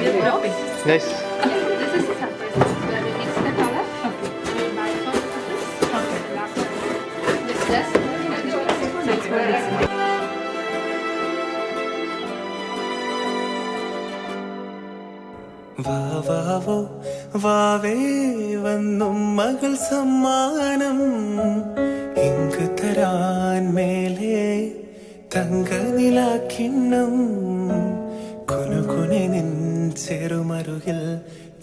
Nice. This is the surprise. It's the color. Okay. We buy for the colors. Okay. Black color. This dress. That's what it is. വാവാവോ വാവേ വന്നും മകൾ സമ്മാനം ink തരാൻ മേലെ തങ്കനിലാക്കിണ്ണം കുനുകുനെ നിൻ ചെറുമരുകിൽ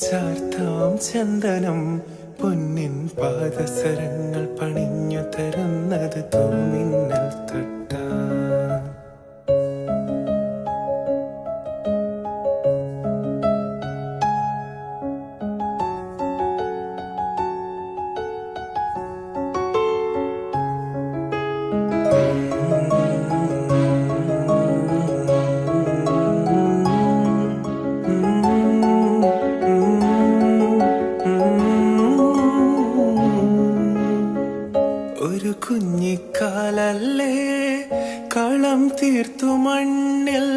ചാർത്താം ചന്ദനം പൊന്നിൻ പാദസരങ്ങൾ പണിഞ്ഞു തരുന്നത് തൂമിന്നൽ തട്ടാ ഒരു കുഞ്ഞിക്കാലല്ലേ കളം തീർത്തു മണ്ണിൽ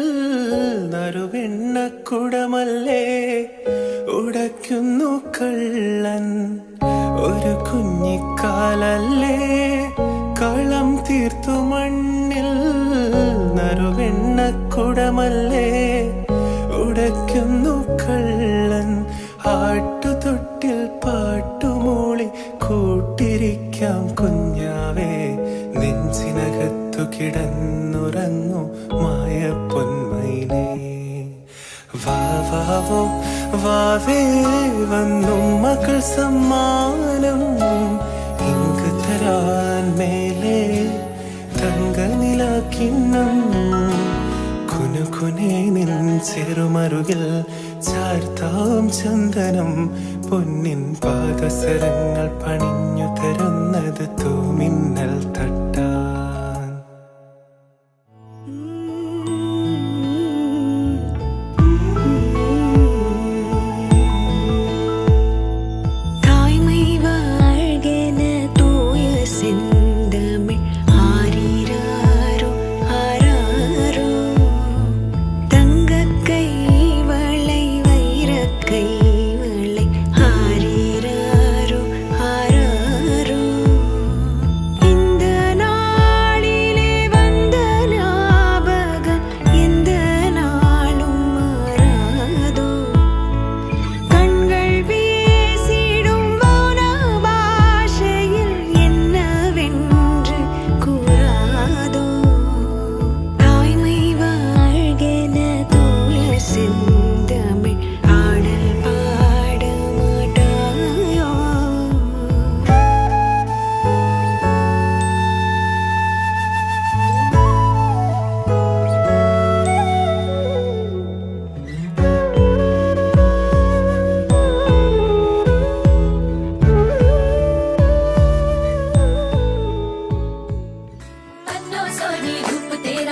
നറുവെണ്ണക്കുടമല്ലേ ഉടയ്ക്കുന്നു കള്ളൻ ഒരു കുഞ്ഞിക്കാലല്ലേ കളം തീർത്തു മണ്ണിൽ നറുവെണ്ണക്കുടമല്ലേ ഉടയ്ക്കുന്നു കള്ളൻ ആട്ടുതൊട്ടിൽ പാട്ടുമൂളി കൂട്ടിരിക്കാം കുഞ്ഞാവേ നെഞ്ചിനകത്തു കിടന്നുറങ്ങു മായ പൊന്മൈനേ വാവാവോ വാവേ വന്നു മകൾ സമ്മാനം ഇങ്ക് തരാൻ മേലെ തങ്കനിലാക്കിണ്ണം കുനുകുനെ നിൻ ചെറുമരുകിൽ ചാർത്താം ചന്ദനം പൊന്നിൻ പാദസരങ്ങൾ പണിഞ്ഞു തരുന്നത് തൂമിന്നൽ തട്ടാൻ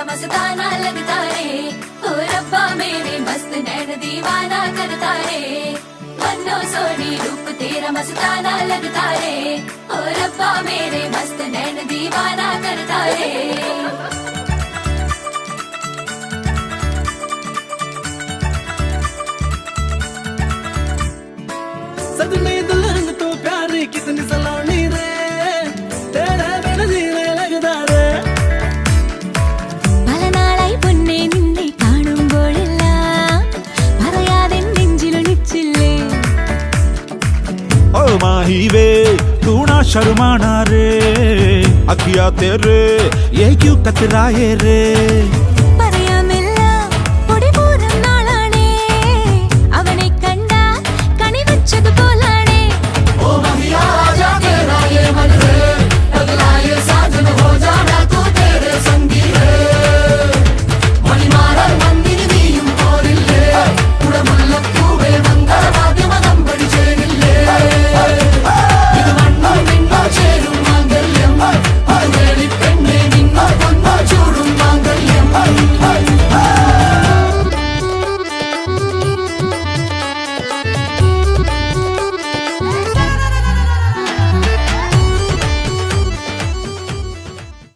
मस्ताना लगता रे ओ रब्बा मेरे मस्त नैन दीवाना करता रे मन्नो सोनी रूप तेरा मस्ताना लगता रे ओ रब्बा मेरे मस्त नैन दीवाना करता रे सच में दुल्हन तो प्यारी कितनी सलोनी रे तेरा बिना जीने लगता रे माही वे तू ना शर्माना रे अखिया तेरे ये क्यों कतराए रे